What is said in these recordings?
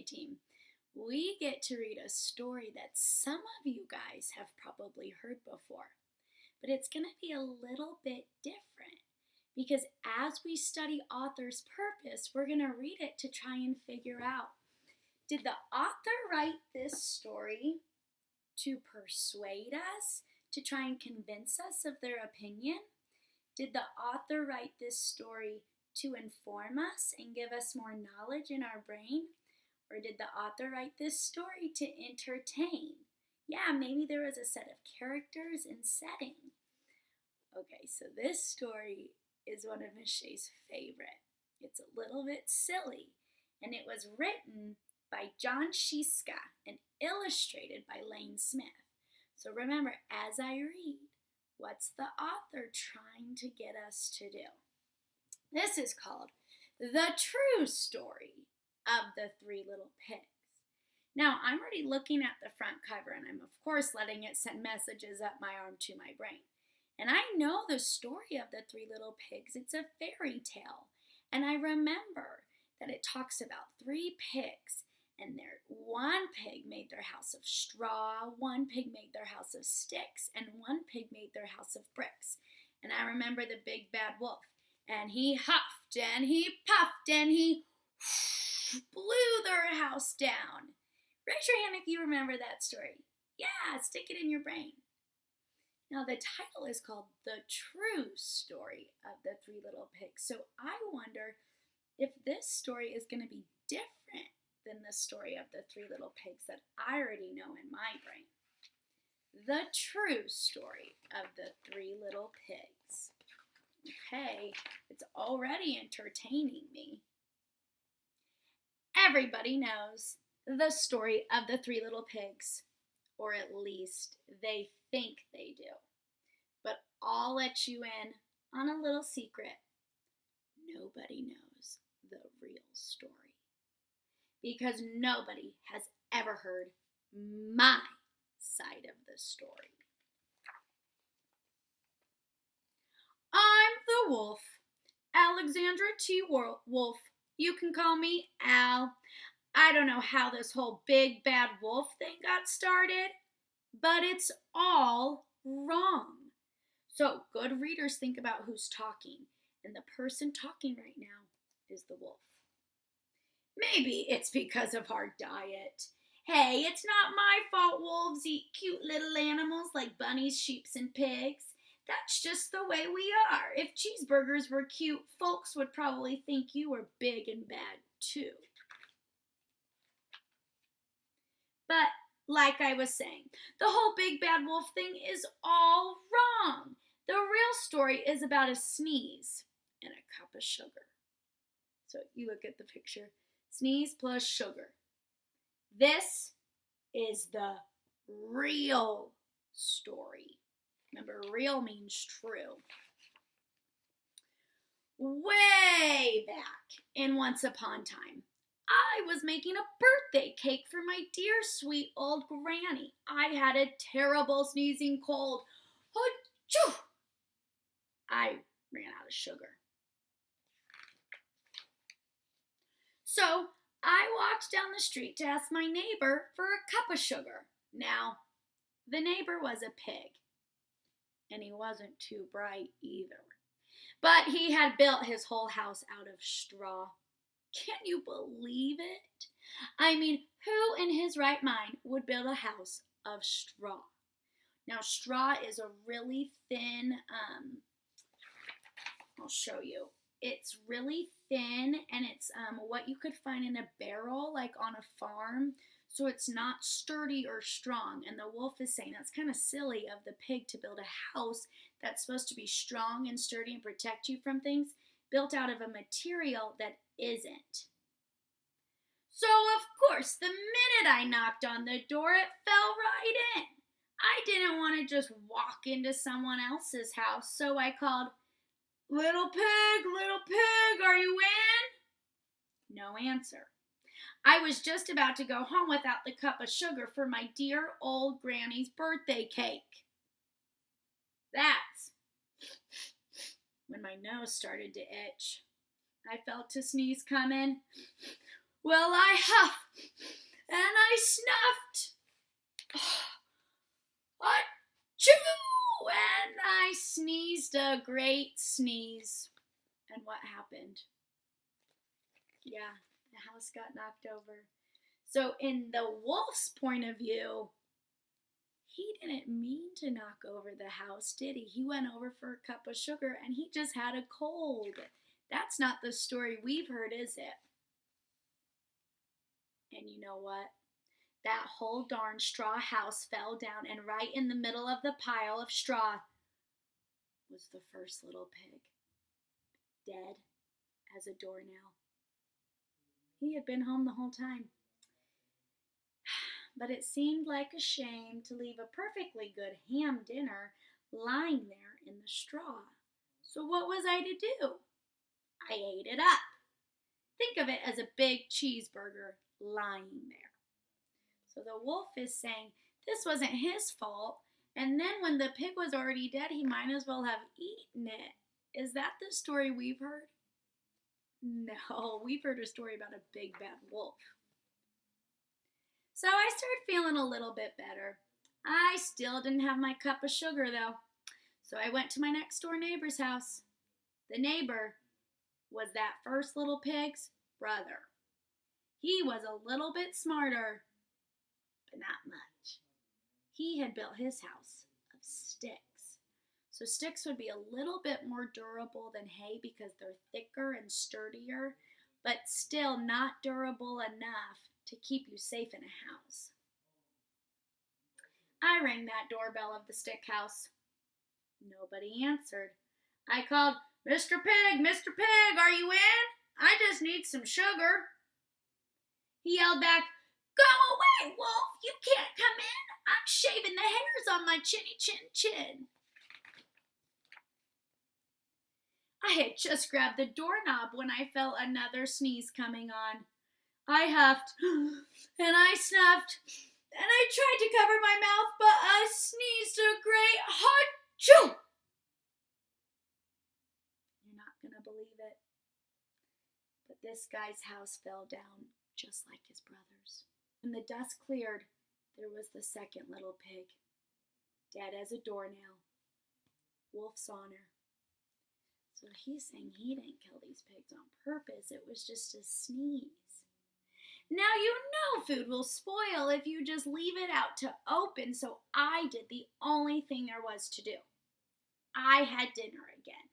Okay, team. We get to read a story that some of you guys have probably heard before, but it's going to be a little bit different because as we study author's purpose, we're going to read it to try and figure out, did the author write this story to persuade us, to try and convince us of their opinion? Did the author write this story to inform us and give us more knowledge in our brain? Or did the author write this story to entertain? Yeah, maybe there was a set of characters and setting. Okay, so this story is one of Miss Shay's favorite. It's a little bit silly, and it was written by John Scieszka and illustrated by Lane Smith. So remember, as I read, what's the author trying to get us to do? This is called The True Story of the Three Little Pigs. Now, I'm already looking at the front cover, and I'm of course letting it send messages up my arm to my brain. And I know the story of the Three Little Pigs. It's a fairy tale. And I remember that it talks about three pigs, and one pig made their house of straw, one pig made their house of sticks, and one pig made their house of bricks. And I remember the big bad wolf, and he huffed, and he puffed, and he blew their house down. Raise your hand if you remember that story. Yeah, stick it in your brain. Now, the title is called The True Story of the Three Little Pigs. So I wonder if this story is going to be different than the story of the Three Little Pigs that I already know in my brain. The True Story of the Three Little Pigs. Okay, it's already entertaining me. Everybody knows the story of the Three Little Pigs, or at least they think they do. But I'll let you in on a little secret. Nobody knows the real story, because nobody has ever heard my side of the story. I'm the wolf, Alexandra T. Wolf. You can call me Al. I don't know how this whole big bad wolf thing got started, but it's all wrong. So good readers think about who's talking, and the person talking right now is the wolf. Maybe it's because of our diet. Hey, it's not my fault wolves eat cute little animals like bunnies, sheep, and pigs. That's just the way we are. If cheeseburgers were cute, folks would probably think you were big and bad too. But like I was saying, the whole big bad wolf thing is all wrong. The real story is about a sneeze and a cup of sugar. So you look at the picture, sneeze plus sugar. This is the real story. Remember, real means true. Way back in Once Upon a Time, I was making a birthday cake for my dear sweet old granny. I had a terrible sneezing cold. Achoo! I ran out of sugar. So I walked down the street to ask my neighbor for a cup of sugar. Now, the neighbor was a pig, and he wasn't too bright either. But he had built his whole house out of straw. Can you believe it? I mean, who in his right mind would build a house of straw? Now, straw is a really thin, I'll show you. It's really thin, and it's what you could find in a barrel, like on a farm. So it's not sturdy or strong. And the wolf is saying that's kind of silly of the pig to build a house that's supposed to be strong and sturdy and protect you from things, built out of a material that isn't. So, of course, the minute I knocked on the door, it fell right in. I didn't want to just walk into someone else's house, so I called, little pig, are you in? No answer. I was just about to go home without the cup of sugar for my dear old granny's birthday cake. That's when my nose started to itch. I felt a sneeze coming. Well, I huff and I snuffed. Achoo! And I sneezed a great sneeze. And what happened? Yeah, the house got knocked over. So in the wolf's point of view, he didn't mean to knock over the house, did he? He went over for a cup of sugar and he just had a cold. That's not the story we've heard, is it? And you know what? That whole darn straw house fell down, and right in the middle of the pile of straw was the first little pig, dead as a doornail. He had been home the whole time. But it seemed like a shame to leave a perfectly good ham dinner lying there in the straw. So what was I to do? I ate it up. Think of it as a big cheeseburger lying there. So the wolf is saying this wasn't his fault, and then when the pig was already dead, he might as well have eaten it. Is that the story we've heard? No, we've heard a story about a big bad wolf. So I started feeling a little bit better. I still didn't have my cup of sugar though. So I went to my next door neighbor's house. The neighbor was that first little pig's brother. He was a little bit smarter, but not much. He had built his house of sticks. So sticks would be a little bit more durable than hay because they're thicker and sturdier, but still not durable enough to keep you safe in a house. I rang that doorbell of the stick house. Nobody answered. I called, Mr. Pig, Mr. Pig, are you in? I just need some sugar. He yelled back, Go away, wolf, you can't come in. I'm shaving the hairs on my chinny chin. I had just grabbed the doorknob when I felt another sneeze coming on. I huffed, and I snuffed, and I tried to cover my mouth, but I sneezed a great achoo! You're not going to believe it, but this guy's house fell down just like his brother's. When the dust cleared, there was the second little pig, dead as a doornail. Wolf's honor. So he's saying he didn't kill these pigs on purpose. It was just a sneeze. Now you know food will spoil if you just leave it out to open, so I did the only thing there was to do. I had dinner again.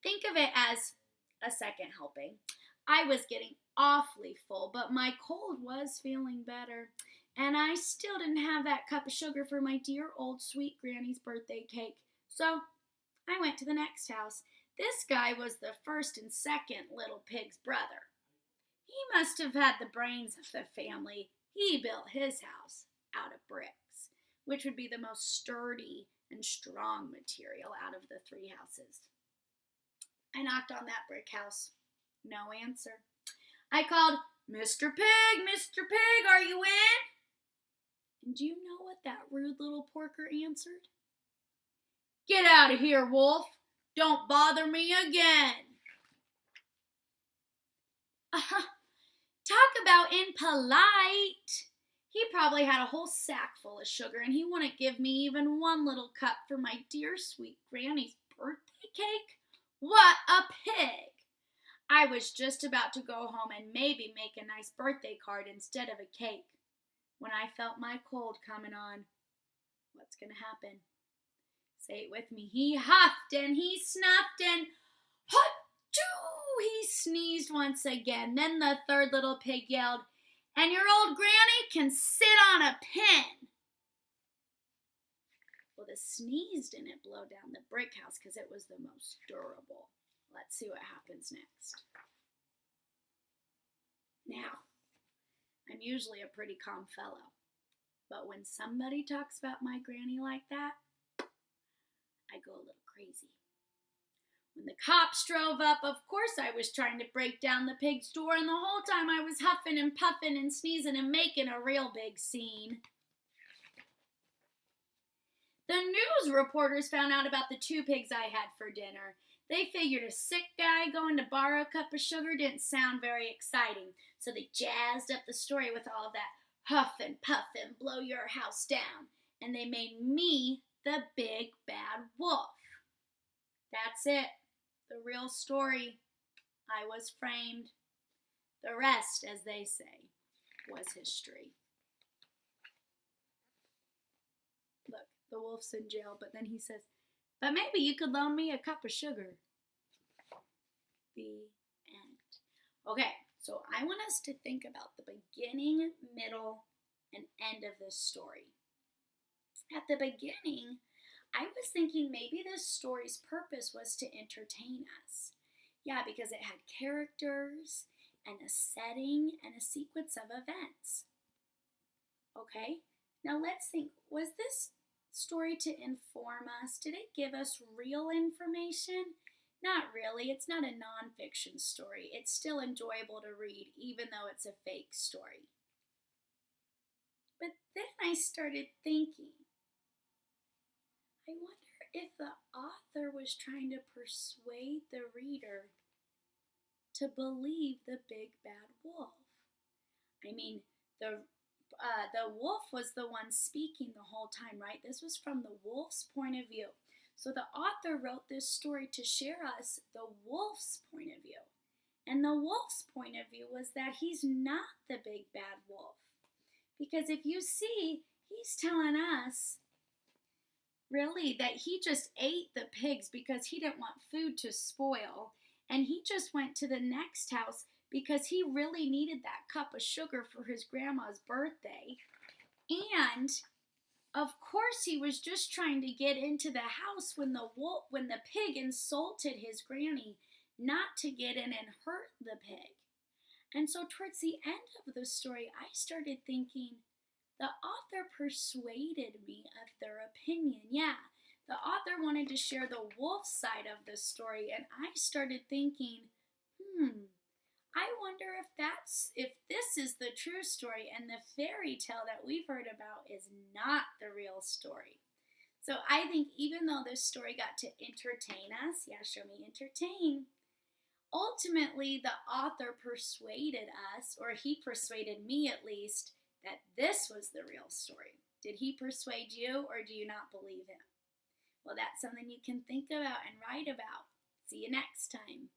Think of it as a second helping. I was getting awfully full, but my cold was feeling better, and I still didn't have that cup of sugar for my dear old sweet granny's birthday cake. So I went to the next house. This guy was the first and second little pig's brother. He must have had the brains of the family. He built his house out of bricks, which would be the most sturdy and strong material out of the three houses. I knocked on that brick house. No answer. I called, Mr. Pig, Mr. Pig, are you in? And do you know what that rude little porker answered? Get out of here, wolf. Don't bother me again. Talk about impolite. He probably had a whole sack full of sugar, and he wouldn't give me even one little cup for my dear sweet granny's birthday cake. What a pig! I was just about to go home and maybe make a nice birthday card instead of a cake when I felt my cold coming on. What's going to happen? Say it with me. He huffed and he snuffed and achoo! He sneezed once again. Then the third little pig yelled, and your old granny can sit on a pin. Well, the sneeze didn't blow down the brick house because it was the most durable. Let's see what happens next. Now, I'm usually a pretty calm fellow, but when somebody talks about my granny like that, I go a little crazy. When the cops drove up, of course I was trying to break down the pig's door, and the whole time I was huffing and puffing and sneezing and making a real big scene. The news reporters found out about the two pigs I had for dinner. They figured a sick guy going to borrow a cup of sugar didn't sound very exciting, so they jazzed up the story with all of that huff and puff and blow your house down. And they made me the big bad wolf. That's it. The real story. I was framed. The rest, as they say, was history. Look, the wolf's in jail, but then he says, but maybe you could loan me a cup of sugar. The end. Okay, so I want us to think about the beginning, middle, and end of this story. At the beginning, I was thinking maybe this story's purpose was to entertain us. Yeah, because it had characters and a setting and a sequence of events. Okay, now let's think, was this story to inform us? Did it give us real information? Not really. It's not a nonfiction story. It's still enjoyable to read, even though it's a fake story. But then I started thinking, I wonder if the author was trying to persuade the reader to believe the big bad wolf. I mean, the wolf was the one speaking the whole time, right? This was from the wolf's point of view. So the author wrote this story to share us the wolf's point of view. And the wolf's point of view was that he's not the big bad wolf. Because if you see, he's telling us really that he just ate the pigs because he didn't want food to spoil. And he just went to the next house because he really needed that cup of sugar for his grandma's birthday. And of course he was just trying to get into the house when the pig insulted his granny, not to get in and hurt the pig. And so towards the end of the story, I started thinking, the author persuaded me of their opinion. Yeah, the author wanted to share the wolf side of the story, and I started thinking, I wonder if this is the true story and the fairy tale that we've heard about is not the real story. So I think even though this story got to entertain us, yeah, show me entertain, ultimately the author persuaded us, or he persuaded me at least, that this was the real story. Did he persuade you, or do you not believe him? Well, that's something you can think about and write about. See you next time.